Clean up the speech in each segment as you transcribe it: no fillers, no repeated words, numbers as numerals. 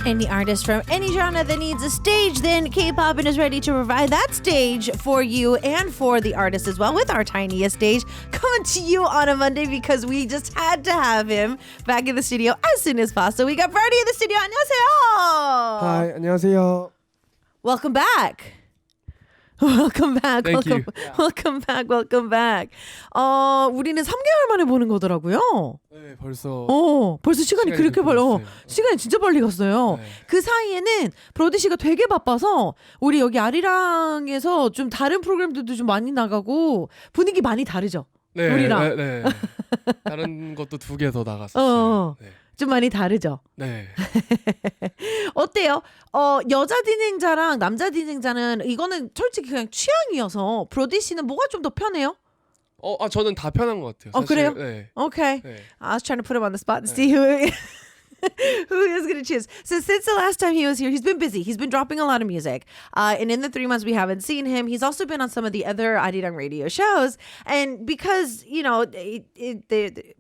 Any artist from any genre that needs a stage, then K-Poppin' is ready to provide that stage for you and for the artist as well with our Tiniest Stage coming to you on a Monday because we just had to have him back in the studio as soon as possible. We got Brody in the studio. 안녕하세요. Hi, 안녕하세요. Welcome back. Welcome back. Thank you. Welcome back. Welcome back. 우리는 3개월 만에 보는 거더라고요. 네, 벌써 시간이 그렇게 빨리 시간이 진짜 빨리 갔어요. 네. 그 사이에는 브로디 씨가 되게 바빠서 우리 여기 아리랑에서 좀 다른 프로그램들도 좀 많이 나가고 분위기 많이 다르죠. 네, 우리랑. 네. 다른 것도 2개 더 나갔어요. 네. 좀 많이 다르죠. 네. 어때요? 여자 진행자랑 남자 진행자는 이거는 솔직히 그냥 취향이어서 브로디 씨는 뭐가 좀 더 편해요? 저는 다 편한 것 같아요. 사실. 그래요? 네. Okay. 네. I was trying to put him on the spot and see who is going to choose. So since the last time he was here, he's been busy. He's been dropping a lot of music. And in the 3 months we haven't seen him, he's also been on some of the other ARIRANG Radio shows. And because, you know,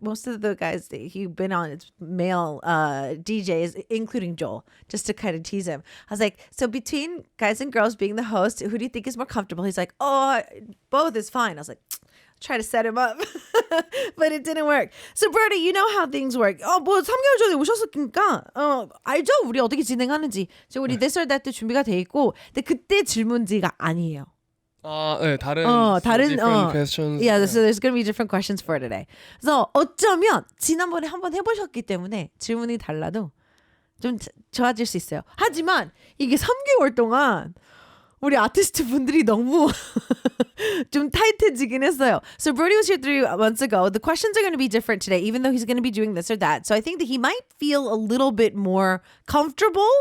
most of the guys that he's been on, it's male DJs, including Joel, just to kind of tease him. I was like, so between guys and girls being the host, who do you think is more comfortable? He's like, both is fine. I was like, try to set him up. But it didn't work. So Brody, you know how things work. 뭐 3개월 전에 오셨으니까 알죠? 우리 어떻게 진행하는지. 우리 This or That 때 준비가 돼 있고 근데 그때 질문지가 아니에요. 네, 다른 different questions. Yeah, so there's going to be different questions for today. 그래서 어쩌면 지난번에 한번 해보셨기 때문에 질문이 달라도 좀 좋아질 수 있어요. 하지만 이게 3개월 동안 우리 아티스트 분들이 너무 좀 타이트해지긴 했어요. So Brody was here 3 months ago. The questions are going to be different today, even though he's going to be doing this or that. So I think that he might feel a little bit more comfortable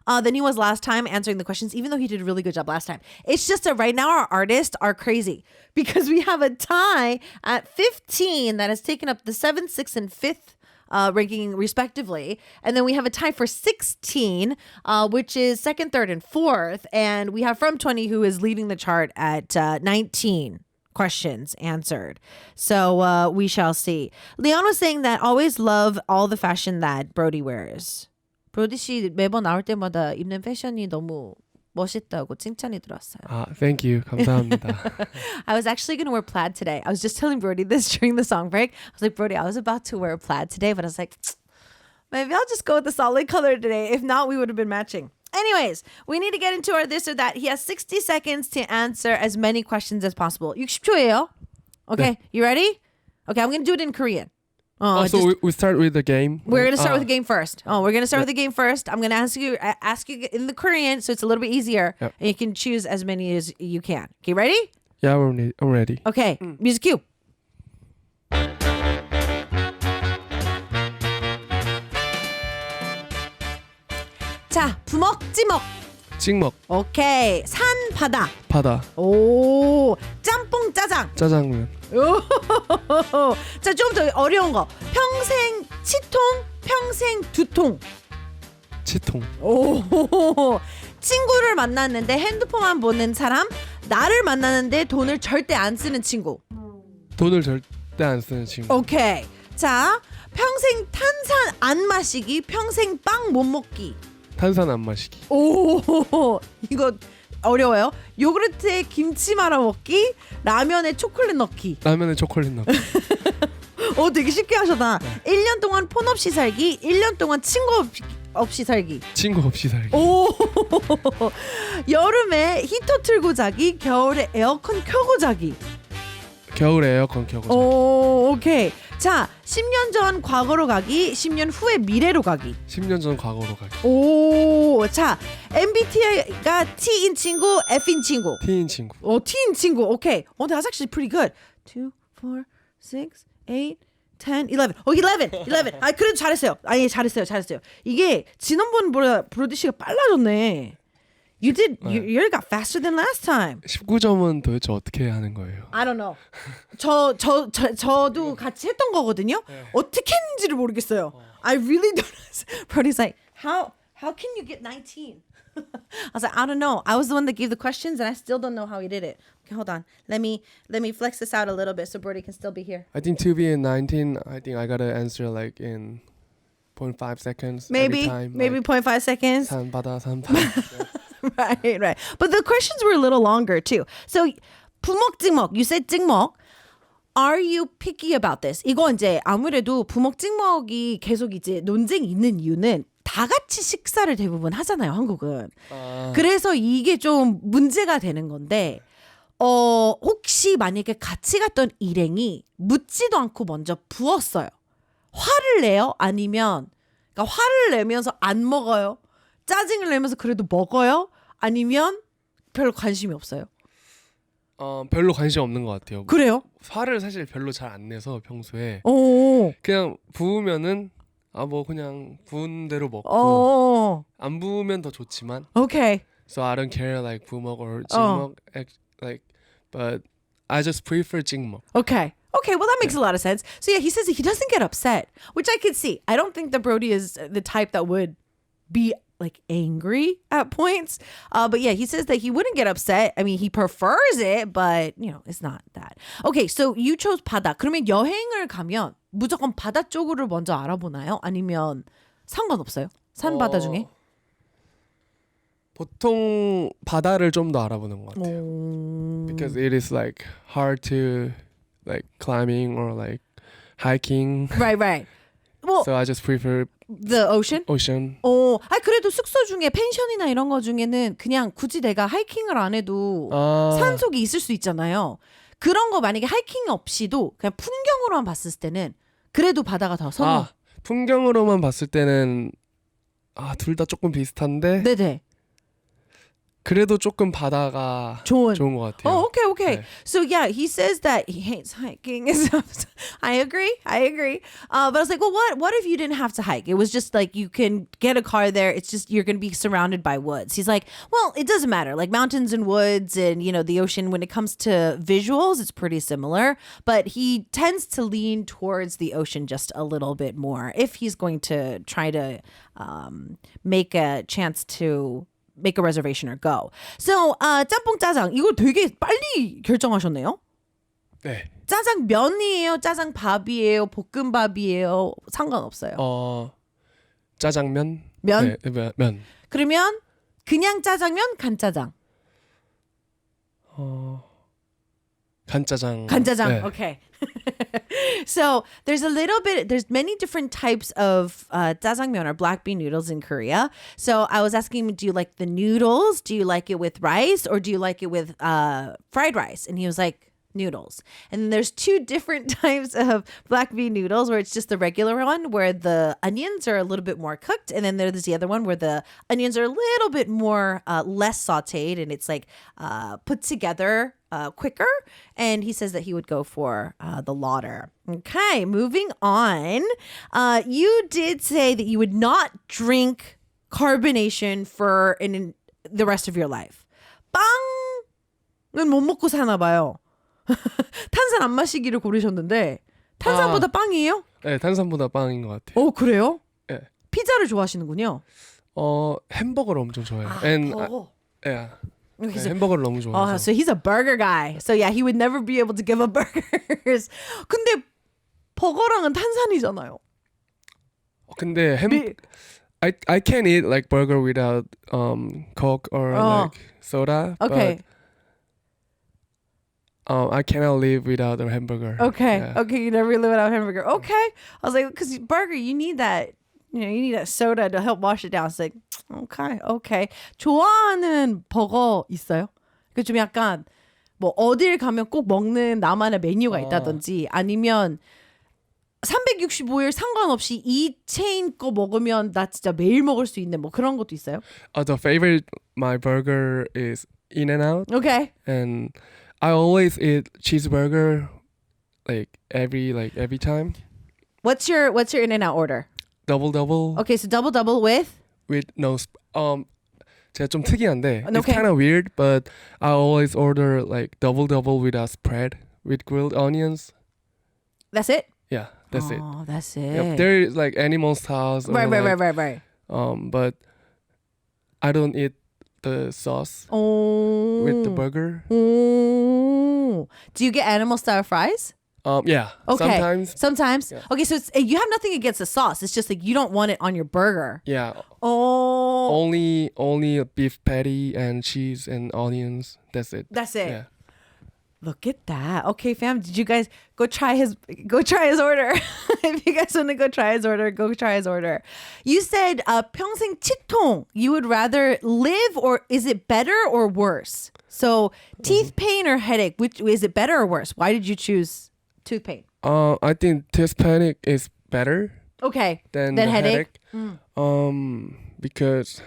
than he was last time answering the questions, even though he did a really good job last time. It's just that right now our artists are crazy because we have a tie at 15 that has taken up the 7th, 6th, and 5th ranking respectively. And then we have a tie for 16, which is 2nd, 3rd, and 4th. And we have From 20 who is leading the chart at 19 questions answered. So we shall see. Leon was saying that always love all the fashion that Brody wears. 브로디 씨 매번 나올 때마다 입는 패션이 너무 멋있다고 칭찬이 들어왔어요. Thank you. 감사합니다. I was actually going to wear plaid today. I was just telling Brody this during the song break. I was like, Brody, I was about to wear plaid today, but I was like, maybe I'll just go with the solid color today. If not, we would have been matching. Anyways, we need to get into our this or that. He has 60 seconds to answer as many questions as possible. 60초예요. Okay, 네. you ready? Okay, I'm going to do it in Korean. So we start with the game. We're going to start with the game first. We're going to start with the game first. I'm going to ask you in the Korean, so it's a little bit easier. Yep. And you can choose as many as you can. Okay, ready? Yeah, I'm ready. Okay, music cue. 자, 부먹, 찌먹. 찍먹, 오케이. 산, 바다. 바다, 오, 짬뽕, 짜장. 짜장면, 오. 자, 좀 더 어려운 거. 평생 치통, 평생 두통. 치통, 오. 친구를 만났는데 핸드폰만 보는 사람, 나를 만났는데 돈을 절대 안 쓰는 친구. 돈을 절대 안 쓰는 친구. 오케이. 자, 평생 탄산 안 마시기, 평생 빵 못 먹기. 탄산 안 마시기. 오, 이거 어려워요. 요구르트에 김치 말아 먹기, 라면에 초콜릿 넣기. 라면에 초콜릿 넣기. 되게 쉽게 하셨다. 1년 동안 폰 없이 살기, 1년 동안 친구 없이 살기. 친구 없이 살기. 오, 여름에 히터 틀고 자기, 겨울에 에어컨 켜고 자기. 겨울에 에어컨 켜고 자기. 오, 오케이. 자, 10년 전 과거로 가기, 10년 후에 미래로 가기. 10년 전 과거로 가기. 오, 자, MBTI가 T인 친구, F인 친구. T인 친구. T인 친구. 오케이. That's actually pretty good. 2, 4, 6, 8, 10, 11. 11. 아, 그래도 잘했어요. 아니, 잘했어요. 이게 지난번보다 브로디 씨가 빨라졌네. You got faster than last time. 19점은 도대체 어떻게 하는 거예요? I don't know. 저도 같이 했던 거거든요. 어떻게 했는지를 모르겠어요. I really don't know. Brody's like, how can you get 19? I was like, I don't know. I was the one that gave the questions and I still don't know how he did it. Okay, hold on. Let me flex this out a little bit so Brody can still be here. I think to be in 19, I think I gotta answer like in 0.5 seconds maybe every time. maybe like, 0.5 seconds. 산 바다 산 바다. Right. But the questions were a little longer too. So 부먹 찍먹, you said 찍먹. Are you picky about this? 이거 이제 아무래도 부먹 찍먹이 계속 이제 논쟁이 있는 이유는 다 같이 식사를 대부분 하잖아요, 한국은. 그래서 이게 좀 문제가 되는 건데 혹시 만약에 같이 갔던 일행이 묻지도 않고 먼저 부었어요. 화를 내요? 아니면 그러니까 화를 내면서 안 먹어요? 짜증을 내면서 그래도 먹어요? 아니면 별로 관심이 없어요? 별로 관심 없는 것 같아요. 그래요? 화를 사실 별로 잘 안 내서 평소에 오. 그냥 부으면은 뭐 그냥 부은 대로 먹고 안 부으면 더 좋지만. Okay. So I don't care like 부먹 or 찍먹 like but I just prefer 찍먹. Okay, well that makes a lot of sense. So yeah, he says that he doesn't get upset, which I could see. I don't think that Brody is the type that would be like angry at points. But yeah, he says that he wouldn't get upset. I mean, he prefers it, but you know, it's not that. Okay, so you chose 바다. 그러면 여행을 가면 무조건 바다 쪽으로 먼저 알아보나요? 아니면 상관없어요? 산 바다 중에? 보통 바다를 좀 더 알아보는 것 같아요. Because it is like hard to like climbing or like hiking. Right. Well, So I just prefer the ocean? ocean. 그래도 숙소 중에 펜션이나 이런 거 중에는 그냥 굳이 내가 하이킹을 안 해도 산속에 있을 수 있잖아요. 그런 거 만약에 하이킹 없이도 그냥 풍경으로만 봤을 때는 그래도 바다가 더 선호. 풍경으로만 봤을 때는 둘 다 조금 비슷한데 네네. 그래도 조금 바다가 좋은 것 같아요. Okay. 네. So yeah, he says that he hates hiking and stuff. I agree. But I was like, well, what if you didn't have to hike? It was just like you can get a car there. It's just you're going to be surrounded by woods. He's like, well, it doesn't matter. Like mountains and woods and, you know, the ocean, when it comes to visuals, it's pretty similar. But he tends to lean towards the ocean just a little bit more if he's going to try to make a chance to make a reservation or go. So, 짬뽕 짜장 이거 되게 빨리 결정하셨네요. 네. 짜장면이에요, 짜장밥이에요, 볶음밥이에요, 상관없어요. 짜장면. 면. 네, 면. 그러면 그냥 짜장면, 간짜장. 간짜장. 간짜장. 네. Okay. So there's many different types of jjajangmyeon or black bean noodles in Korea. So I was asking him, do you like the noodles? Do you like it with rice or do you like it with fried rice? And he was like, noodles. And then there's two different types of black bean noodles where it's just the regular one where the onions are a little bit more cooked. And then there's the other one where the onions are a little bit more less sauteed and it's like put together quicker. And he says that he would go for the latter. Okay, moving on. You did say that you would not drink carbonation for the rest of your life. 빵은 못 먹고 사나 봐요. 탄산 안 마시기를 고르셨는데 탄산보다 빵이에요? 네, 탄산보다 빵인 것 같아요. 그래요? 네. 피자를 좋아하시는군요. 햄버거를 엄청 좋아해요. 버거. 네, 햄버거를 너무 좋아해서. So he's a burger guy. So yeah, he would never be able to give up burgers. 근데 버거랑은 탄산이잖아요. 근데 I can't eat like burger without Coke or like soda. Okay. But I cannot live without a hamburger. Okay. Yeah. Okay, you never live without hamburger. Okay. I was like, because burger, you need that, you need that soda to help wash it down. It's like, okay. 좋아하는 버거 있어요? 그 좀 약간 뭐 어딜 가면 꼭 먹는 나만의 메뉴가 있다든지 아니면 365일 상관없이 이 체인 거 먹으면 나 진짜 매일 먹을 수 있는 뭐 그런 것도 있어요? The favorite my burger is In-N-Out. Okay. And I always eat cheeseburger every time. What's your In-N-Out order? Double. Okay, so double with no 제가 좀 특이한데 Okay. it's kind of weird, but I always order like double with a spread with grilled onions. That's it? Yeah, that's it. Oh, that's it. Yep, there is like animal styles. Right. But I don't eat the sauce Oh. with the burger. Oh. Do you get animal style fries? Yeah. Okay. Sometimes. Yeah. Okay, so you have nothing against the sauce. It's just like you don't want it on your burger. Yeah. Oh. Only a beef patty and cheese and onions. That's it. That's it. Yeah. Look at that. Okay, fam, did you guys go try his order? If you guys want to go try his order, go try his order. You said 평생 치통. You would rather live, or is it better or worse? So teeth pain or headache, which is it better or worse? Why did you choose tooth pain? I think tooth panic is better Okay. than Then the headache. Because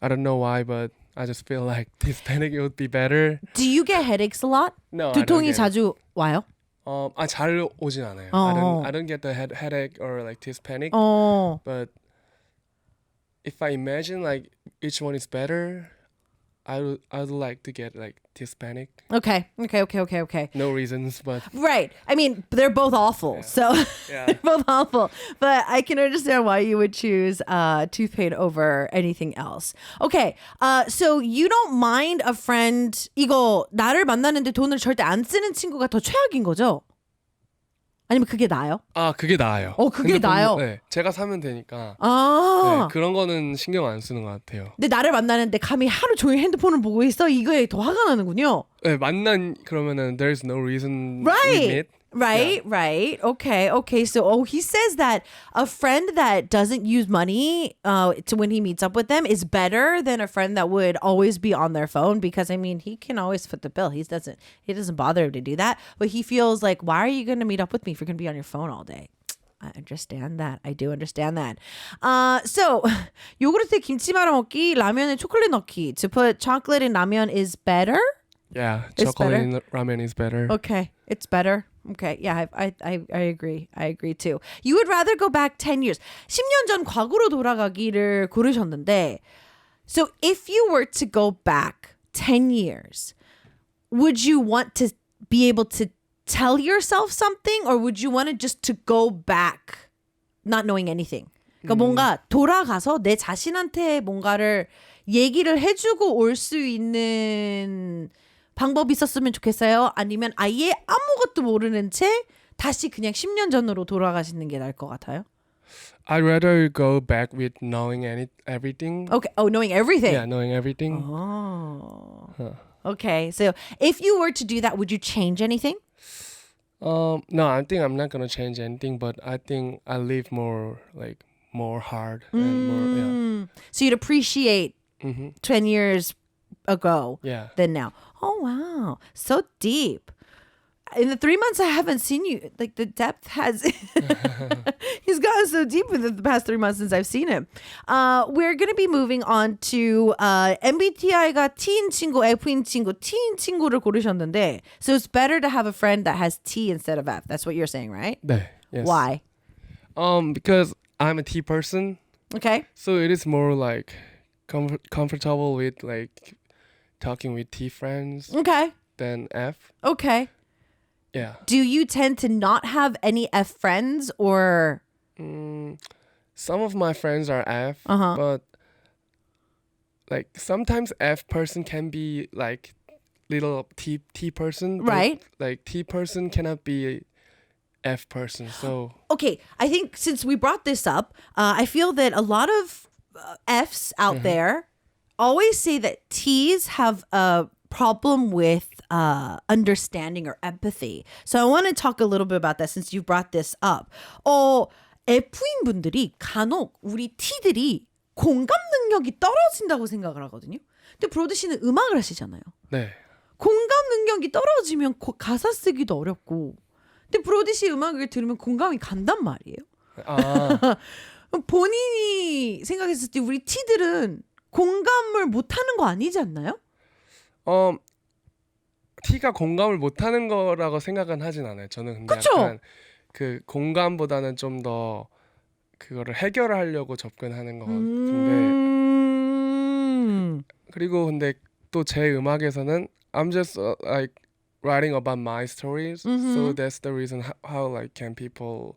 I don't know why, but I just feel like tooth panic would be better. Do you get headaches a lot? No, I don't 두통이 get it. 자주 와요? 잘 오진 않아요. 어. I don't get the headache or like tooth panic. 어. But if I imagine like each one is better, I would like to get like tooth panic. Okay. No reasons, but Right. I mean, they're both awful. So yeah. they're both awful. But I can understand why you would choose tooth pain over anything else. Okay. So you don't mind a friend, 이거 나를 만나는데 돈을 절대 안 쓰는 친구가 더 최악인 거죠? 아니면 그게 나아요? 그게 나아요. 그게 근데 나아요? 네, 제가 사면 되니까. 아. 네, 그런 거는 신경 안 쓰는 것 같아요. 근데 나를 만나는데 감히 하루 종일 핸드폰을 보고 있어? 이거에 더 화가 나는군요. 네, 그러면은 there's no reason we Right. meet. Right. Okay. So, he says that a friend that doesn't use money to when he meets up with them is better than a friend that would always be on their phone, because I mean, he can always foot the bill. He doesn't bother him to do that, but he feels like, why are you going to meet up with me if you're going to be on your phone all day? I understand that. I do understand that. So, 요구르트에 김치 말아 먹기, 라면에 초콜릿 넣기. To put chocolate in ramen is better? Yeah, It's chocolate better? in ramen is better. Okay, it's better. Okay, yeah, I agree. I agree too. You would rather go back 10 years. 10년 전 과거로 돌아가기를 고르셨는데, so if you were to go back 10 years, would you want to be able to tell yourself something, or would you want just to go back not knowing anything? 그러니까 뭔가 돌아가서 내 자신한테 뭔가를 얘기를 해주고 올 수 있는 방법이 있었으면 좋겠어요? 아니면 아예 아무것도 모르는 채 다시 그냥 10년 전으로 돌아가시는 게 나을 것 같아요? I'd rather go back with knowing everything. Okay. Oh, knowing everything. Yeah, knowing everything. Oh. Okay. So if you were to do that, would you change anything? No, I think I'm not gonna change anything, but I think I live more hard and more. So you'd appreciate 10 years ago Yeah. than now. Oh, wow. So deep. In the 3 months I haven't seen you, like the depth has, he's gotten so deep in the past 3 months since I've seen him. We're going to be moving on to MBTI가 T인 친구, F인 친구, T인 친구를 고르셨는데, so it's better to have a friend that has T instead of F. That's what you're saying, right? 네. Yes. Why? Because I'm a T person, Okay. so it is more like comfortable with like talking with T friends Okay. than F. Okay. Yeah. Do you tend to not have any F friends, or? Some of my friends are F, but like sometimes F person can be like little T person, but, Right. like T person cannot be F person. So Okay, I think since we brought this up, I feel that a lot of Fs out there always say that Ts have a problem with understanding or empathy. So I want to talk a little bit about that since you brought this up. F인 분들이 간혹 우리 T들이 공감 능력이 떨어진다고 생각을 하거든요. 근데 브로드 씨는 음악을 하시잖아요. 네. 공감 능력이 떨어지면 가사 쓰기도 어렵고. 근데 브로디 씨 음악을 들으면 공감이 간단 말이에요. 아, 본인이 생각했을 때 우리 T들은 공감을 못하는 거 아니지 않나요? T가 공감을 못하는 거라고 생각은 하진 않아요. 저는 근데 그쵸? 약간 그 공감보다는 좀 더 그거를 해결하려고 접근하는 것 같은데 그리고 근데 또 제 음악에서는 I'm just like writing about my stories, so that's the reason how like can people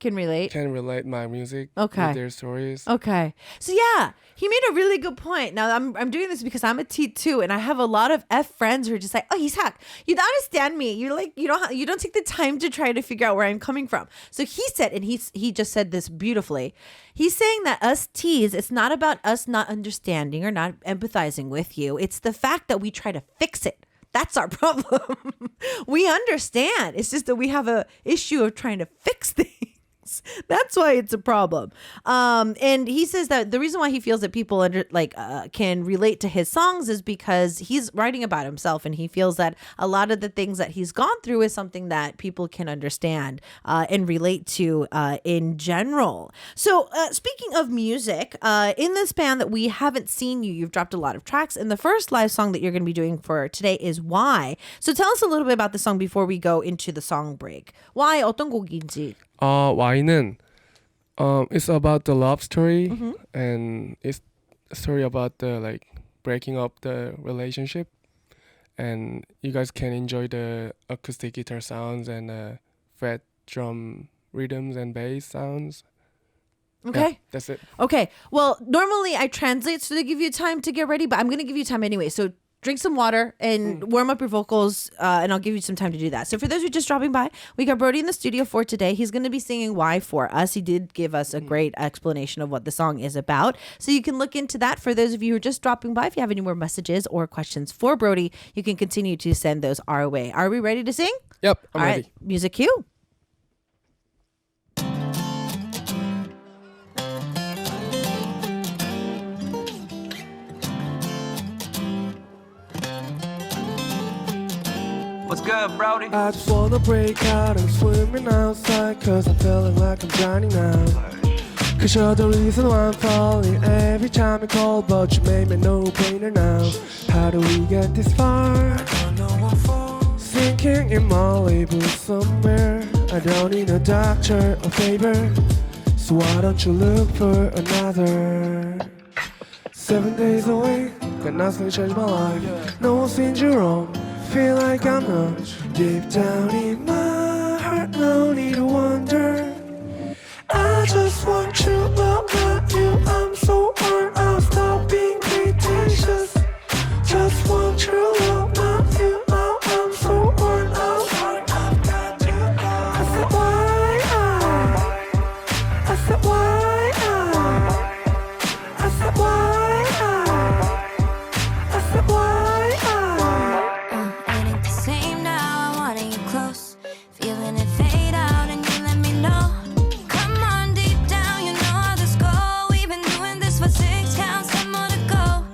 can relate. can relate my music Okay. with their stories. Okay. So yeah, he made a really good point. Now I'm doing this because I'm a T too, and I have a lot of F friends who are just like, oh, Isak, you don't understand me. You're like, you don't take the time to try to figure out where I'm coming from. So he said, and he just said this beautifully. He's saying that us T's, it's not about us not understanding or not empathizing with you. It's the fact that we try to fix it. That's our problem. We understand. It's just that we have a issue of trying to fix things. That's why it's a problem. And he says that the reason why he feels that people can relate to his songs is because he's writing about himself, and he feels that a lot of the things that he's gone through is something that people can understand and relate to in general. So speaking of music, in this band that we haven't seen you've dropped a lot of tracks, and the first live song that you're going to be doing for today is Why. So tell us a little bit about the song before we go into the song break. Why? 어떤 곡인지. Why는 it's about the love story, and it's a story about the breaking up the relationship, and you guys can enjoy the acoustic guitar sounds and fret drum rhythms and bass sounds. Okay. Yeah, that's it. Okay. Well, normally I translate so they give you time to get ready, but I'm going to give you time anyway. So drink some water and warm up your vocals, and I'll give you some time to do that. So for those who are just dropping by, we got Brody in the studio for today. He's going to be singing Why for us. He did give us a great explanation of what the song is about. So you can look into that. For those of you who are just dropping by, if you have any more messages or questions for Brody, you can continue to send those our way. Are we ready to sing? Yep, I'm All ready. right, music cue. What's good, Brody? I just wanna break out and swimming outside, cause I'm feeling like I'm drowning now. Cause you're the reason why I'm falling every time you call, but you made me no-brainer now. How do we get this far? I don't know what for. Sinking in my label somewhere. I don't need a doctor or favor, so why don't you look for another? 7 days away, got nothing to change my life. No one seems you wrong. Feel like I'm not deep down in my heart. No need to wonder. I just want you, love, not you. I'm so worn out. Stop being pretentious. Just want you, love, not you. Now I'm so worn out. I said why I said why I said why I said why. It ain't the same now. I wanted you close, feeling it fade out, and you let me know. Come on, deep down, you know how this go. We've been doing this for 6 counts, 10 more to go.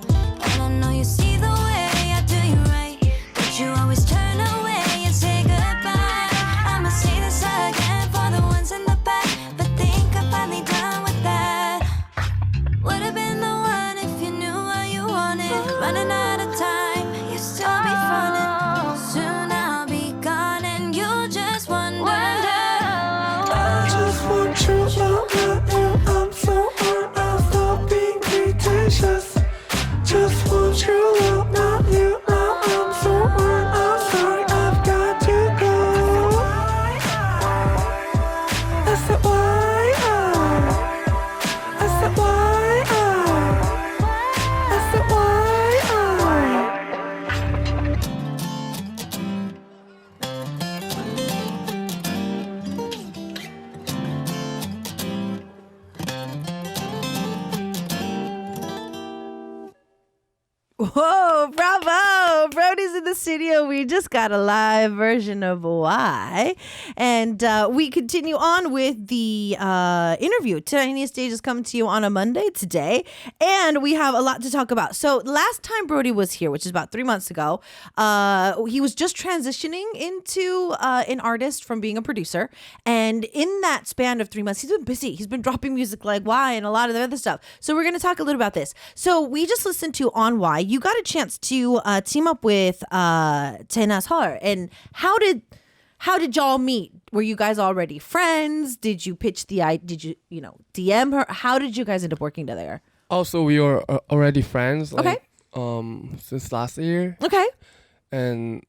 And I know you see the way I do you right, but you always turn away and say goodbye. I'ma say this again for the ones in the back, but think I'm finally done with that. Would've been the one if you knew what you wanted. Running out of time, you still be frontin'. Soon I'll be gone and you'll just wonder. I just want you, love, not you. I'm so worn out. Stop being pretentious. Just want you, love, not you. Now I'm so worn out. Sorry, I've got to go. I said why I said why I said why. Whoa, bravo! Brody's in the studio. We just got a live version of Why. And we continue on with the interview. Tiniest Stage is coming to you on a Monday today. And we have a lot to talk about. So last time Brody was here, which is about 3 months ago, he was just transitioning into an artist from being a producer. And in that span of 3 months, he's been busy. He's been dropping music like Why and a lot of the other stuff. So we're going to talk a little about this. So we just listened to On Why. You got a chance to team up with Tiniest Stage, and how did y'all meet? Were you guys already friends? Did you pitch did you DM her? How did you guys end up working together? Also, we were already friends. Okay. Since last year, Okay. and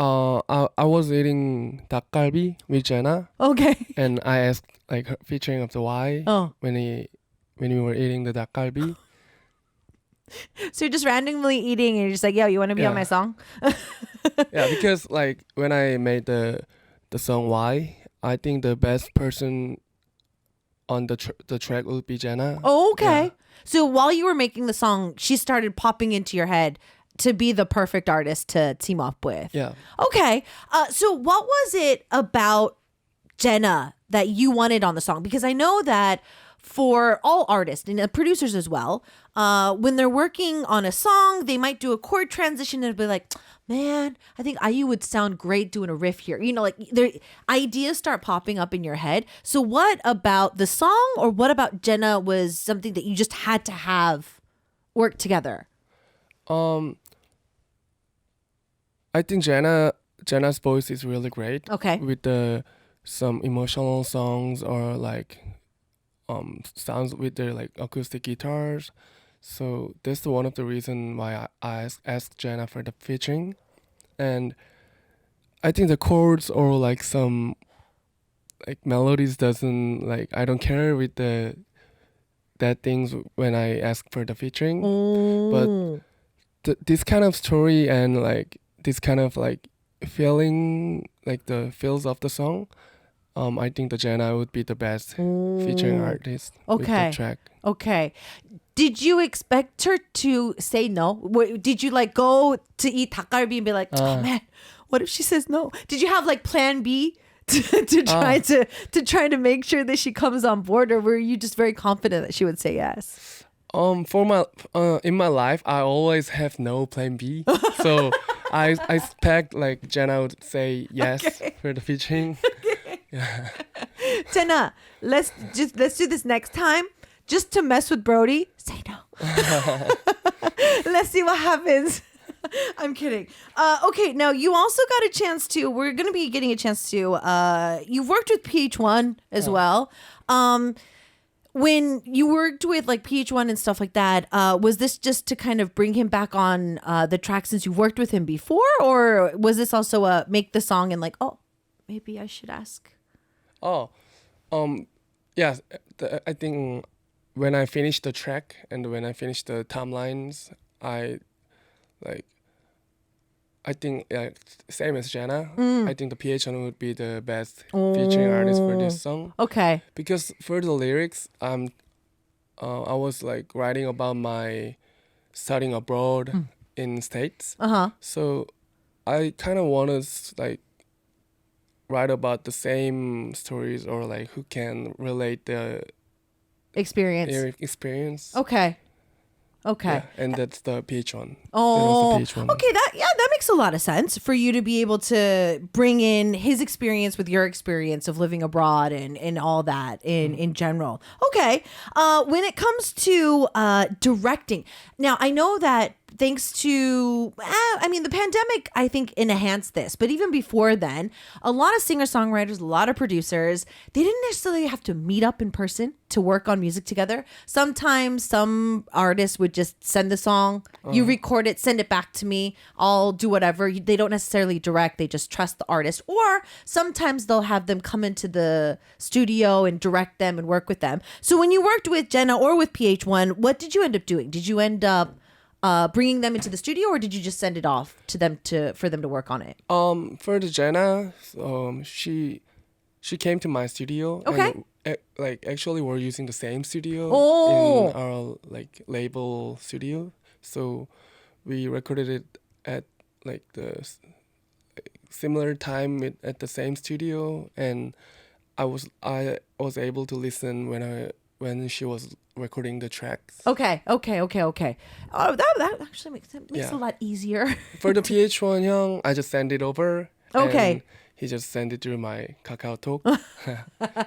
I was eating 닭갈비 with Jenna, Okay. and I asked like her featuring of the why Oh. when we were eating the 닭갈비. So you're just randomly eating and you're just like, yo, you want to be on Yeah. my song? Yeah, because like when I made the song why, I think the best person on the track would be Jenna. Oh, okay. Yeah. So while you were making the song, she started popping into your head to be the perfect artist to team up with. Yeah. Okay. So what was it about Jenna that you wanted on the song? Because I know that for all artists and producers as well, when they're working on a song, they might do a chord transition and be like, man, I think IU would sound great doing a riff here. You know, like their ideas start popping up in your head. So what about the song or what about Jenna was something that you just had to have work together? I think Jenna's voice is really great. Okay. With some emotional songs or like sounds with their like acoustic guitars. So that's one of the reasons why I asked Jenna for the featuring. And I think the chords or like some like melodies doesn't like I don't care with that things when I ask for the featuring. Oh. But this kind of story and like this kind of like feeling like the feels of the song, I think the Jenna would be the best featuring artist with Okay. the track. Okay. Did you expect her to say no? Did you like go to eat 닭갈비 and be like, oh man, what if she says no? Did you have like plan B to try to make sure that she comes on board, or were you just very confident that she would say yes? For my in my life, I always have no plan B. So I expect like Jenna would say yes for the featuring. Jenna, let's do this next time. Just to mess with Brody, say no. Let's see what happens. I'm kidding. Okay, now you also got a chance to, we're going to be getting a chance to, you've worked with PH1 as well. When you worked with like PH1 and stuff like that, was this just to kind of bring him back on the track since you worked with him before? Or was this also a make the song and like, oh, maybe I should ask? Yes, I think when I finished the track and when I finished the timelines, I think same as Jenna. I think the PH1 would be the best featuring artist for this song. Okay. Because for the lyrics, I was like writing about my studying abroad in States. So I kind of want to like write about the same stories or like who can relate the Experience. experience. Okay. Okay. Yeah, and that's the PH1. Oh, that was the PH1. okay. That makes a lot of sense for you to be able to bring in his experience with your experience of living abroad and all that in general. Okay. When it comes to directing, now I know that thanks to, the pandemic, I think enhanced this. But even before then, a lot of singer-songwriters, a lot of producers, they didn't necessarily have to meet up in person to work on music together. Sometimes some artists would just send the song, you record it, send it back to me, I'll do whatever. They don't necessarily direct, they just trust the artist. Or sometimes they'll have them come into the studio and direct them and work with them. So when you worked with Jenna or with PH1, what did you end up doing? Did you end up bringing them into the studio, or did you just send it off to them for them to work on it? For the Jenna, she came to my studio. Okay. And, like actually, we're using the same studio Oh. in our like label studio. So we recorded it at like the similar time at the same studio, and I was able to listen when she was recording the tracks. Okay. Oh, that actually makes it Yeah. a lot easier. For the PH1 Hyung, I just send it over. Okay. And he just sent it through my KakaoTalk.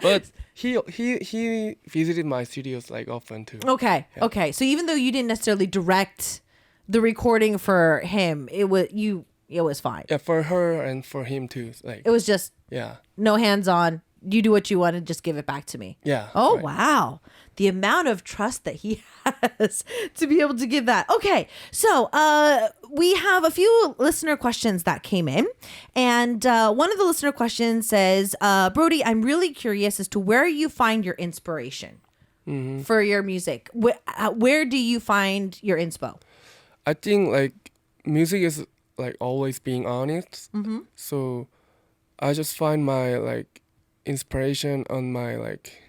But he visited my studios like often too. Okay. Yeah. Okay. So even though you didn't necessarily direct the recording for him, it was fine. Yeah, for her and for him too. Like It was just yeah. no hands on. you do what you want and just give it back to me. Yeah. Oh, right. wow. The amount of trust that he has to be able to give that. Okay. So we have a few listener questions that came in. And one of the listener questions says, Brody, I'm really curious as to where you find your inspiration for your music. Where do you find your inspo? I think like music is like always being honest. So I just find my like inspiration on my like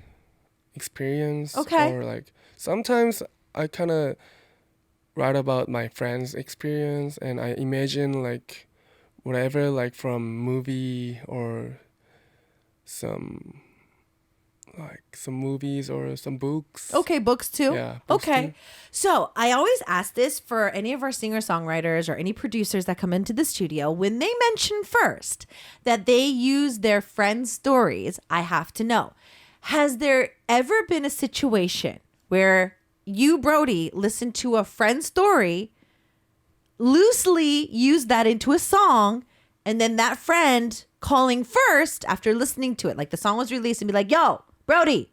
experience. Okay. Or like sometimes I kind of write about my friend's experience and I imagine like whatever like from movie or some movies or some books. Okay, books too? Yeah, books okay. too. So I always ask this for any of our singer-songwriters or any producers that come into the studio. When they mention first that they use their friends' stories, I have to know. Has there ever been a situation where you, Brody, listened to a friend's story, loosely used that into a song, and then that friend calling first after listening to it, like the song was released, and be like, yo, Brody,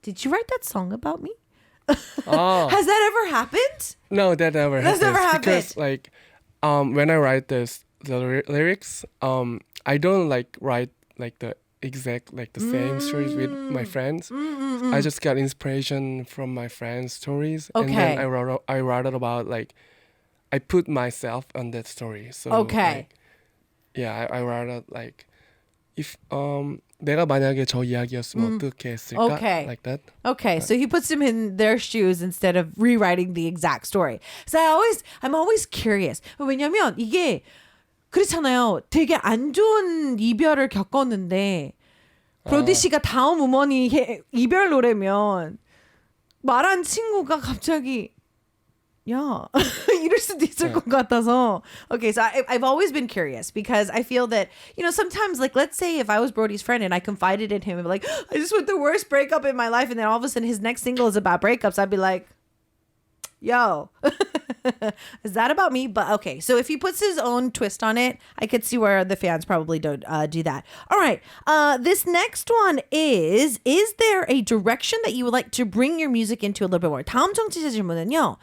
did you write that song about me? Oh. Has that ever happened? No, that never That's happens. never happened. Because like when I write the lyrics, I don't like write like the exact like the same stories with my friends. I just got inspiration from my friends' stories, and Okay. then I wrote it about like I put myself on that story. So Okay. like, yeah, I wrote it like if 내가 만약에 저 이야기였으면 어떻게 했을까? Okay. Like that. Okay, so he puts them in their shoes instead of rewriting the exact story. So I'm always curious. 왜냐면 이게 그렇잖아요. 되게 안 좋은 이별을 겪었는데 브로디 씨가 다음 음원이 이별 노래면 말한 친구가 갑자기 야 이럴 수도 있을 것 같아서. Okay, so I've always been curious because I feel that, sometimes, like, let's say if I was Brody's friend and I confided in him and be like, I just went the worst breakup in my life, and then all of a sudden his next single is about breakups, I'd be like, yo, is that about me? But okay, so if he puts his own twist on it, I could see where the fans probably don't do that. All right, this next one is there a direction that you would like to bring your music into a little bit more? 다음 청취자 질문은요.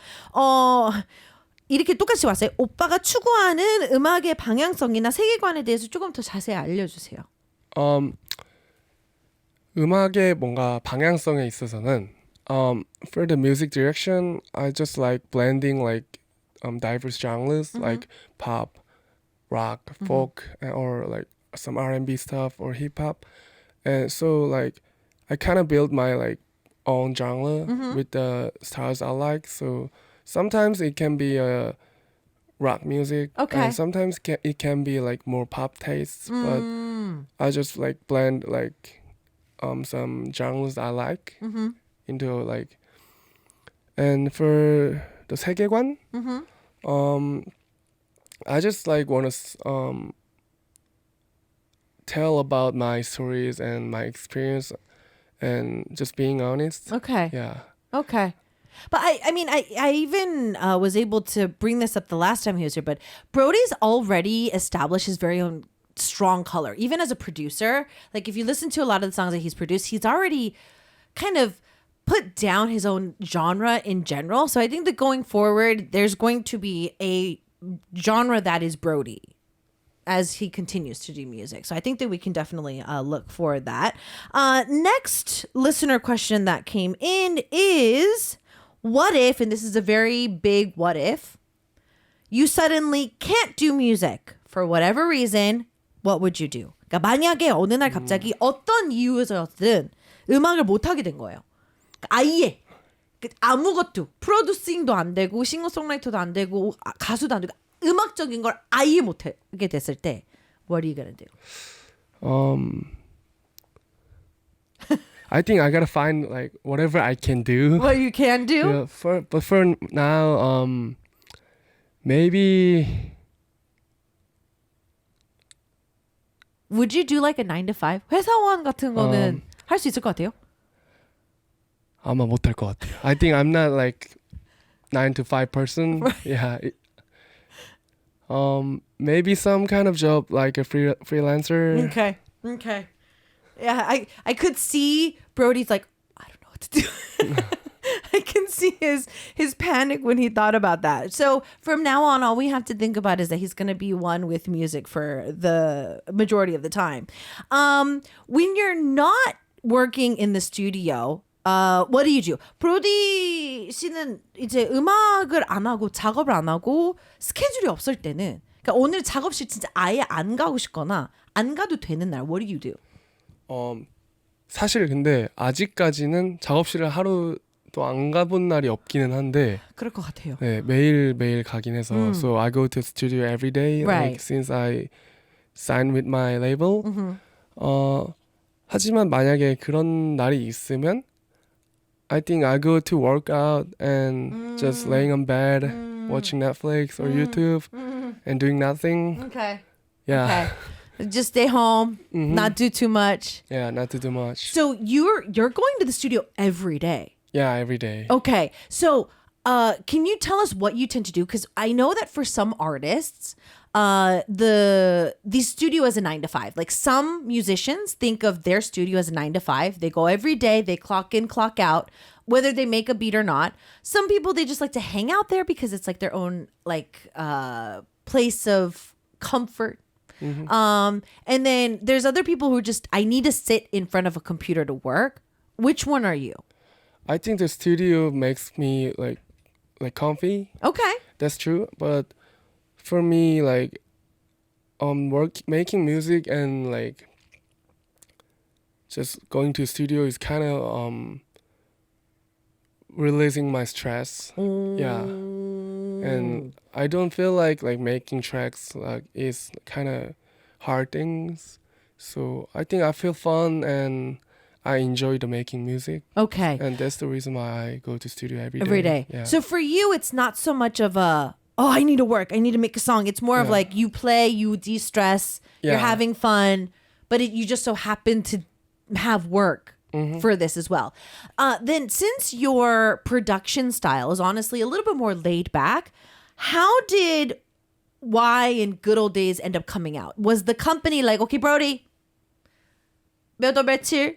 이렇게 똑같이 왔어요. 오빠가 추구하는 음악의 방향성이나 세계관에 대해서 조금 더 자세히 알려주세요. 음악의 뭔가 방향성에 있어서는 for the music direction, I just like blending like diverse genres like pop, rock, folk, or like some R&B stuff or hip hop, and so like I kind of build my like own genre with the styles I like. So sometimes it can be rock music, Okay. and sometimes it can be like more pop tastes, but I just like blend like some genres I like into like, and for the 세계관, I just like want to tell about my stories and my experience and just being honest. Okay. Yeah. Okay. But I even was able to bring this up the last time he was here, but Brody's already established his very own strong color. Even as a producer, like if you listen to a lot of the songs that he's produced, he's already kind of put down his own genre in general. So I think that going forward, there's going to be a genre that is Brody as he continues to do music. So I think that we can definitely look for that. Next listener question that came in is, what if, and this is a very big what if, you suddenly can't do music for whatever reason, what would you do? 그러니까 만약에 어느 날 갑자기 어떤 이유에서든 음악을 못하게 된 거예요. 아예 아무것도 프로듀싱도 안 되고 싱어송라이터도 안 되고 가수도 안 되고 음악적인 걸 아예 못하게 됐을 때 what are you gonna do? I think I gotta find like whatever I can do. What you can do? Yeah, for now, maybe. Would you do like a 9 to 5? 회사원 같은 거는 할 수 있을 것 같아요? 아마 못할 것 같아요. I think I'm not like 9 to 5 person. Right. Yeah. Maybe some kind of job like a freelancer. Okay. Yeah, I could see Brody's like, I don't know what to do. I can see his panic when he thought about that. So from now on, all we have to think about is that he's going to be one with music for the majority of the time. When you're not working in the studio, what do you do? 브로디 씨는 이제 음악을 안 하고 작업을 안 하고 스케줄이 없을 때는 그러니까 오늘 작업실 진짜 아예 안 가고 싶거나 안 가도 되는 날 what do you do? 사실 근데 아직까지는 작업실을 하루도 안 가본 날이 없기는 한데 그럴 것 같아요. 네, 매일 가긴 해서 So I go to studio every day Right. like since I signed with my label. 하지만 만약에 그런 날이 있으면 I think I go to work out and just laying on bed watching Netflix or YouTube and doing nothing. Okay. Yeah. Okay. Just stay home, not do too much. Yeah, not to do much. So you're going to the studio every day. Yeah, every day. Okay. So can you tell us what you tend to do? Because I know that for some artists, the studio is a 9 to 5. Like some musicians think of their studio as a 9 to 5. They go every day, they clock in, clock out, whether they make a beat or not. Some people, they just like to hang out there because it's like their own like place of comfort. And then there's other people who just, I need to sit in front of a computer to work. Which one are you? I think the studio makes me like comfy. Okay. That's true, but for me like making music and like just going to studio is kind of releasing my stress. Yeah. And I don't feel like making tracks like is kind of hard things. So I think I feel fun and I enjoy the making music. Okay. And that's the reason why I go to studio every day. Every day. Yeah. So for you, it's not so much of a, oh, I need to work, I need to make a song. It's more of Yeah. like you play, you de-stress, you're Yeah. having fun, but you just so happen to have work for this as well. Then since your production style is honestly a little bit more laid back, how did Why and Good Old Days end up coming out? Was the company like, okay, Brody, 몇 월 며칠,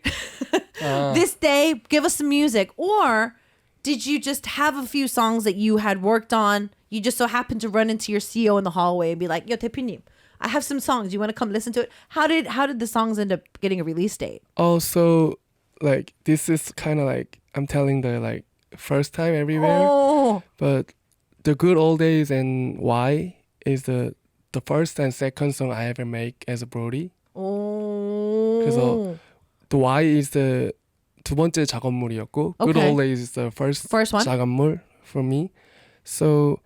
this day, give us some music? Or did you just have a few songs that you had worked on? You just so happened to run into your CEO in the hallway and be like, yo, 대표님, I have some songs. You want to come listen to it? How did the songs end up getting a release date? Oh, so like this is kind of like I'm telling the like first time everywhere, Oh, but the Good Old Days and Why is the first and second song I ever make as a Brody. oh. 그래서 the Why is the 두 번째 작업물이었고 Good Okay. Old Days is the first one? 작업물 for me. So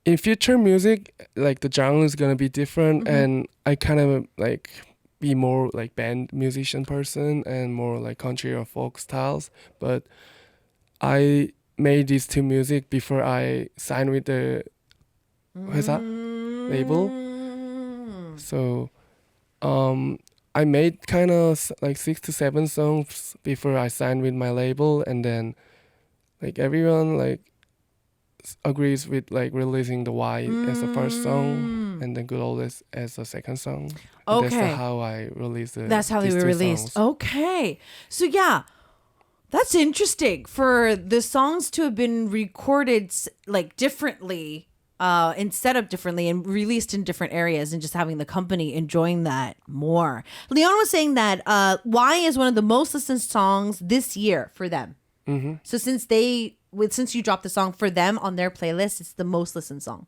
in future music, like the genre is gonna be different, and I kind of like be more like band musician person and more like country or folk styles. But I made these two music before I signed with the 회사 label. So I made kind of like 6 to 7 songs before I signed with my label, and then like everyone like agrees with like releasing the Why as the first song and then Good Old as the second song. And Okay. That's how I released it. That's how they were released. Okay. So yeah, that's interesting for the songs to have been recorded like differently and set up differently and released in different areas and just having the company enjoying that more. Leon was saying that Why is one of the most listened songs this year for them. So since you dropped the song for them on their playlist, it's the most listened song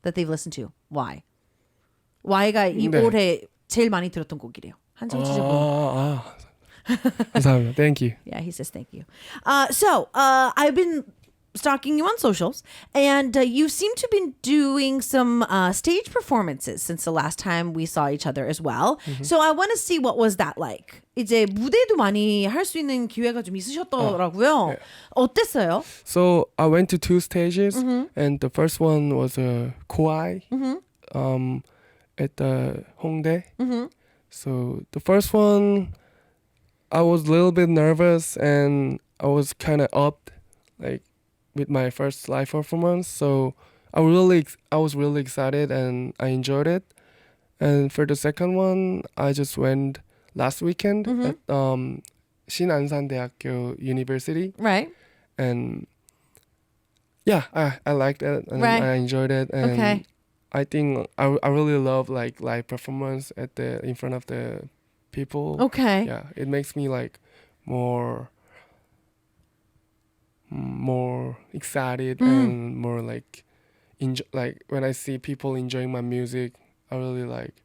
that they've listened to. Why? Why가 이 네. 올해 제일 많이 들었던 곡이래요. 한 청취자분. 감사합니다. Thank you. Yeah, he says thank you. So I've been stalking you on socials, and you seem to have been doing some stage performances since the last time we saw each other as well. So I want to see what was that like. 이제 무대도 많이 할 수 있는 기회가 좀 있으셨더라고요. 네. 어땠어요? So I went to 2 stages, and the first one was a Kauai at the Hongdae. So the first one, I was a little bit nervous, and I was kind of up, like with my first live performance. So I was really excited, and I enjoyed it. And for the second one, I just went last weekend at 신안산대학교 University, Right. and yeah, I liked it and Right. I enjoyed it, and Okay. I think I really love like live performance in front of the people. Okay. Yeah, it makes me like more excited and more like like when I see people enjoying my music, I really like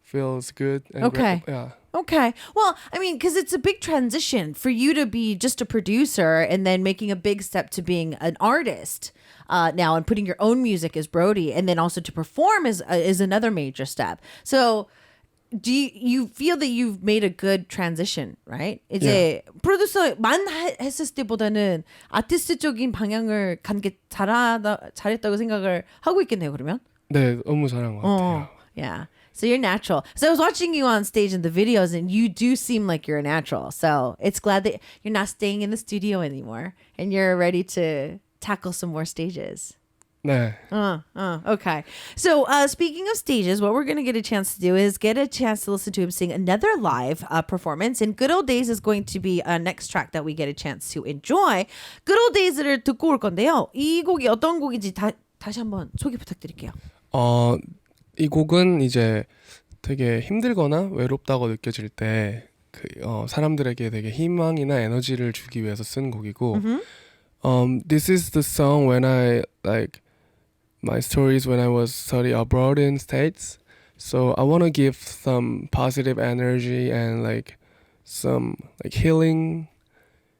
feels good and Okay. yeah. Okay. Well, I mean, because it's a big transition for you to be just a producer and then making a big step to being an artist now and putting your own music as Brody, and then also to perform is another major step. So do you feel that you've made a good transition, right? 이제 프로듀서만 했을 때보다는 아티스트적인 방향을 간 게 잘했다고 생각을 하고 있겠네요, 그러면? 네, 너무 잘한 것 같아요. Yeah. So you're natural. So I was watching you on stage in the videos and you do seem like you're a natural. So it's glad that you're not staying in the studio anymore and you're ready to tackle some more stages. 네. Okay. So speaking of stages, what we're going to get a chance to do is get a chance to listen to him sing another live performance. And Good Old Days is going to be a next track that we get a chance to enjoy. Good Old Days를 듣고 올 건데요. 이 곡이 어떤 곡인지 다시 한번 소개 부탁드릴게요. 이 곡은 이제 되게 힘들거나 외롭다고 느껴질 때 사람들에게 되게 희망이나 에너지를 주기 위해서 쓴 곡이고 this is the song when I like my stories when I was studying abroad in States. So I want to give some positive energy and like some like healing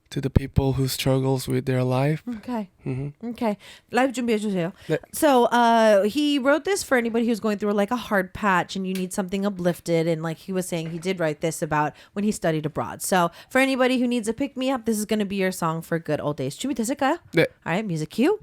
to the people who struggles with their life. Okay. Mm-hmm. Okay. Live 준비해 주세요. 네. So he wrote this for anybody who's going through like a hard patch and you need something uplifted, and like he was saying, he did write this about when he studied abroad. So for anybody who needs a pick me up, this is going to be your song for Good Old Days. 준비됐을까요? 네. All right, music cue.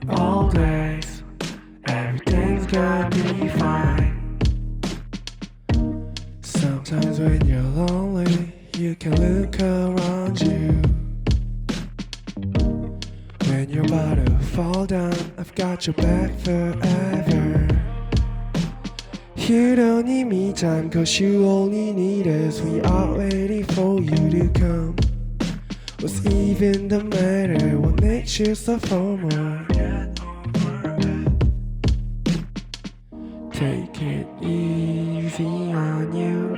All days, everything's gonna be fine. Sometimes when you're lonely, you can look around you. When you're about to fall down, I've got your back forever. You don't need me time, cause you only need us. We are waiting for you to come. What's even the matter? What makes you suffer more? Take it easy on you.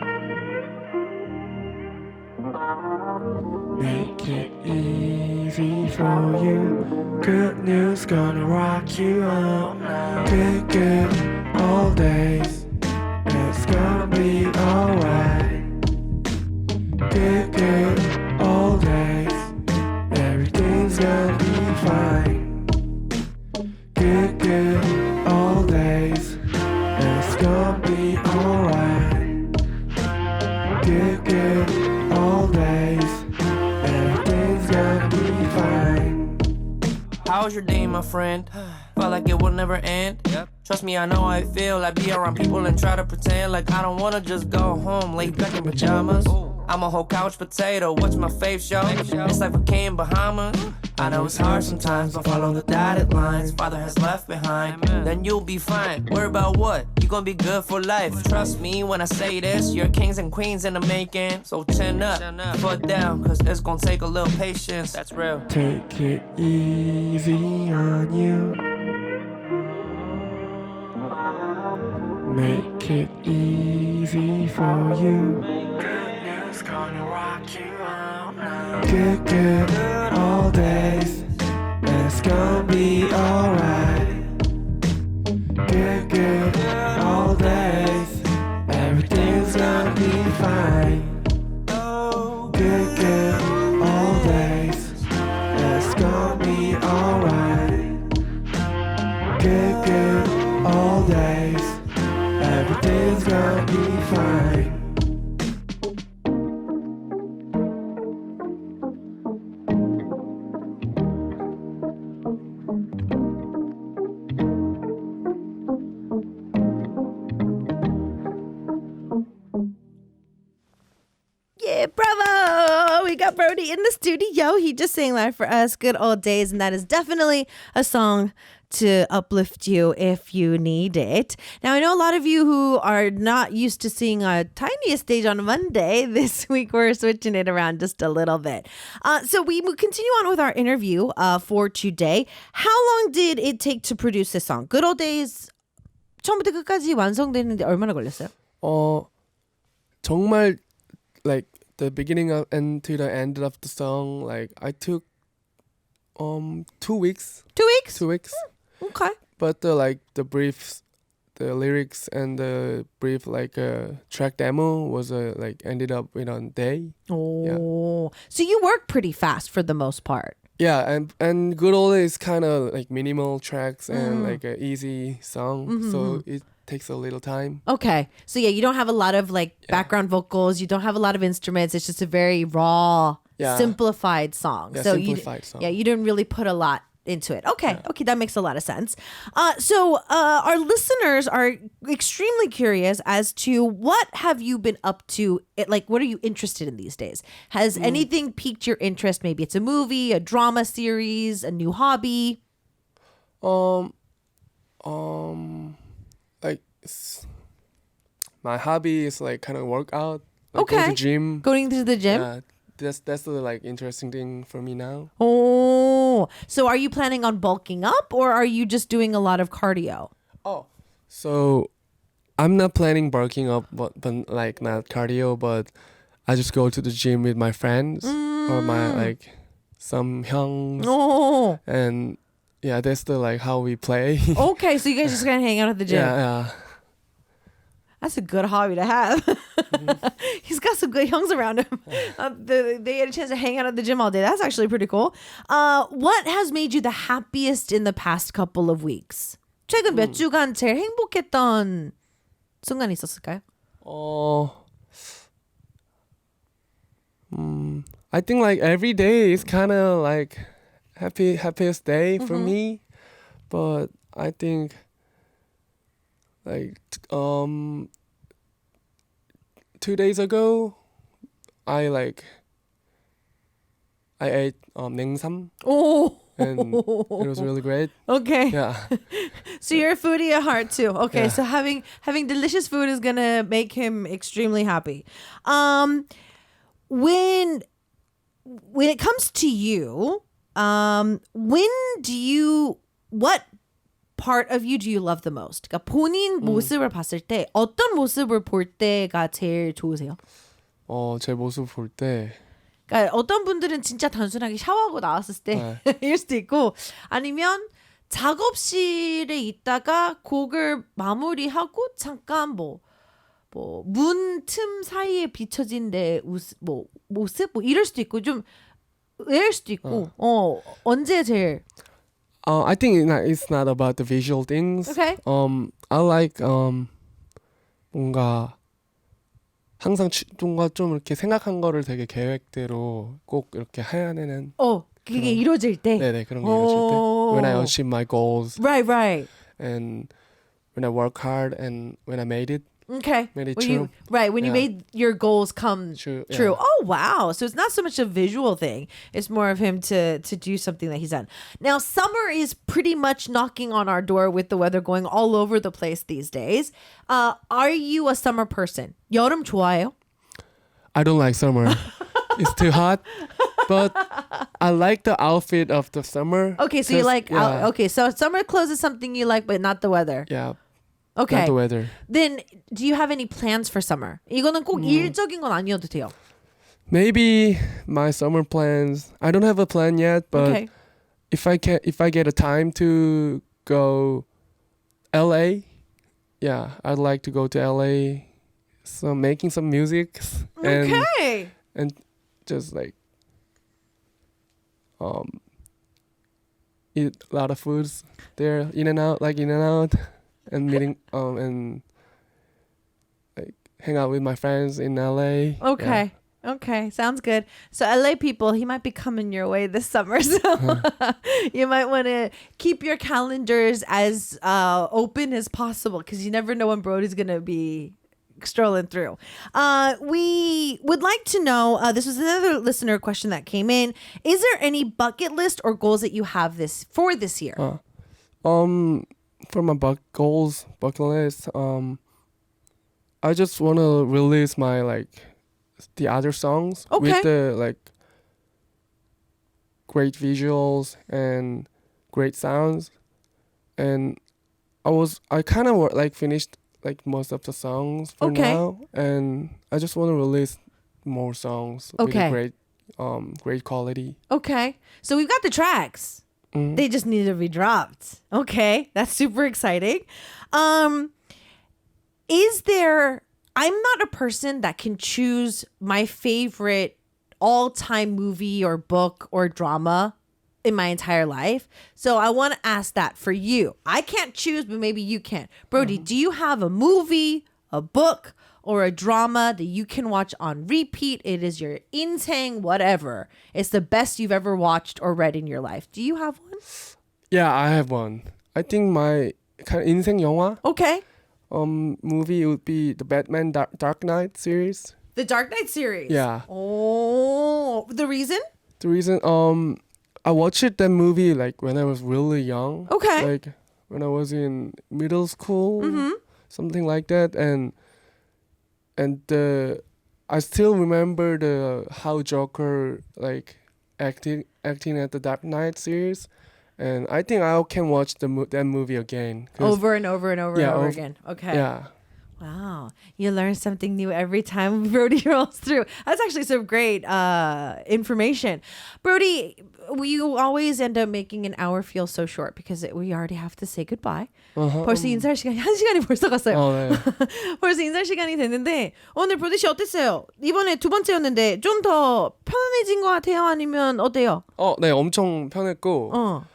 Make it easy for you. Good news gonna rock you out. Good all days. It's gonna be alright. Good all days. Everything's gonna be fine. Good all days. It's gonna be alright. Good all days. Everything's gonna be fine. How's your day, my friend? Felt like it would never end. Trust me, I know how I feel. I be around people and try to pretend like I don't wanna just go home, lay back in pajamas. I'm a whole couch potato. What's my fave show? It's like vacation in Bahamas. I know it's hard sometimes, but follow the dotted lines. Father has left behind, then you'll be fine. Worry about what? You gonna be good for life. Trust me when I say this. You're kings and queens in the making. So chin up, foot down, cause it's gonna take a little patience. That's real. Take it easy on you. Make it easy for you. Good news gonna rock you out now. Good all days. It's gonna be alright. Good all days. Everything's gonna be fine. Good all days. It's gonna be alright. Good all days. Everything's gonna be fine. got Brody in the studio. He just sang live for us, Good Old Days, and that is definitely a song to uplift you if you need it. Now, I know a lot of you who are not used to seeing a Tiniest Stage on Monday. This week, we're switching it around just a little bit. So we will continue on with our interview for today. How long did it take to produce this song? Good Old Days 처음부터 끝까지 완성되는데 얼마나 걸렸어요? 정말 like the beginning of and to the end of the song, like I took 2 weeks. 2 weeks? 2 weeks. Okay. But the briefs, the lyrics and the brief track demo was like ended up in a day. Oh, so you work pretty fast for the most part. Yeah, and Good Old is kind of like minimal tracks and like an easy song, so it takes a little time. Okay, so yeah, you don't have a lot of like background vocals. You don't have a lot of instruments. It's just a very raw, simplified song. Yeah, so simplified song. Yeah, you didn't really put a lot into it. Okay, okay, that makes a lot of sense. So our listeners are extremely curious as to what have you been up to? What are you interested in these days? Has anything piqued your interest? Maybe it's a movie, a drama series, a new hobby. My hobby is like kind of workout. Okay. Go to gym. Going to the gym. Yeah, that's the like interesting thing for me now. Oh, so are you planning on bulking up or are you just doing a lot of cardio? So I'm not planning bulking up, but like not cardio, but I just go to the gym with my friends or my like some hyungs, Oh, and yeah, that's the like how we play. okay. So you guys just gonna hang out at the gym. Yeah. That's a good hobby to have. He's got some good youngs around him. They get a chance to hang out at the gym all day. That's actually pretty cool. What has made you the happiest in the past couple of weeks? 최근 몇 주간 제일 행복했던 순간이 있었을까요? I think like every day is kind of like happiest day for me, but I think like 2 days ago I ate 냉삼 Oh, and it was really great. okay. Yeah. So you're a foodie at heart too. Okay, Yeah. so having delicious food is gonna make him extremely happy. When it comes to you, what part of you do you love the most? 그러니까 본인 모습을 봤을 때 어떤 모습을 볼 때가 제일 좋으세요? 제 모습 볼 때 그러니까 어떤 분들은 진짜 단순하게 샤워하고 나왔을 때일 수도 있고 아니면 작업실에 있다가 곡을 마무리하고 잠깐 문 틈 사이에 비춰진 내 모습 이럴 수도 있고 좀 의외일 수도 있고 언제 제일 I think it's not about the visual things. Okay. I like 뭔가 항상 뭔가 좀 이렇게 생각한 거를 되게 계획대로 꼭 이렇게 해내는. 그게 이루어질 때. 네네 그런 게 이루어질 때. When I achieve my goals. Right. And when I work hard and when I made it. Okay. Made it when true. you made your goals come true. Yeah. Oh wow. So it's not so much a visual thing. It's more of him to do something that he's done. Now summer is pretty much knocking on our door with the weather going all over the place these days. Are you a summer person? 여름 좋아해요? I don't like summer. It's too hot. But I like the outfit of the summer. Okay, so you like so summer clothes is something you like but not the weather. Yeah. Okay. Not the weather. Then do you have any plans for summer? 이거는 꼭 일적인 건 아니어도 돼요. Maybe my summer plans. I don't have a plan yet, but Okay. if I get a time to go LA, yeah, I'd like to go to LA. So making some music and Okay. and just like eat a lot of foods there, in and out, and meeting and like hang out with my friends in LA. Okay. Okay, sounds good. So LA people, he might be coming your way this summer. So you might want to keep your calendars as open as possible because you never know when Brody's going to be strolling through. We would like to know, this was another listener question that came in. Is there any bucket list or goals that you have for this year? For my bucket list, I just want to release my the other songs with the great visuals and great sounds, and I kind of finished most of the songs for now, and I just want to release more songs with a great quality. Okay, so we've got the tracks. Mm-hmm. They just need to be dropped. Okay, that's super exciting. I'm not a person that can choose my favorite all-time movie or book or drama in my entire life. So I want to ask that for you. I can't choose, but maybe you can. Brody, do you have a movie, a book, or a drama that you can watch on repeat? It is your 인생 whatever. It's the best you've ever watched or read in your life. Do you have one? Yeah, I have one. I think my kind of 인생 영화 Okay. movie would be the Batman Dark Knight series. The Dark Knight series. Yeah. Oh, the reason? The reason I watched that movie when I was really young. Okay. When I was in middle school, something like that, and I still remember how Joker acting at the Dark Knight series, and I think I can watch that movie again. Over and over and over and over again. Okay. Yeah. Wow. You learn something new every time Brody rolls through. That's actually some great information. Brody, we always end up making an hour feel so short because we already have to say goodbye. 벌써 인사할 시간이 1시간이 벌써 갔어요. 네. 벌써 인사할 시간이 됐는데 오늘 브로디 씨 어땠어요? 이번에 두 번째였는데 좀 더 편안해진 것 같아요? 아니면 어때요? 네, 엄청 편했고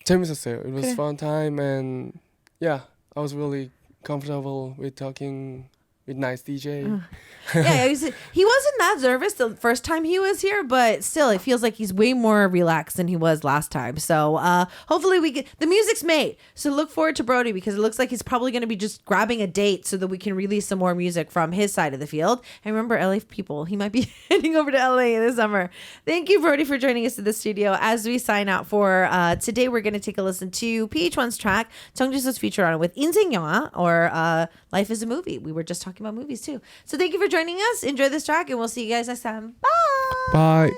재밌었어요. It was fun time, and yeah, I was really comfortable with talking with nice DJ. Yeah, he wasn't that nervous the first time he was here, but still, it feels like he's way more relaxed than he was last time. So hopefully the music's made. So look forward to Brody because it looks like he's probably going to be just grabbing a date so that we can release some more music from his side of the field. And remember, LA people, he might be heading over to LA in the summer. Thank you, Brody, for joining us in the studio. As we sign out for today, we're going to take a listen to PH1's track, 정지수's feature on it with 인생 영화, or Life is a Movie. We were just talking about movies too. So thank you for joining us. Enjoy this track, and we'll see you guys next time. Bye. Bye.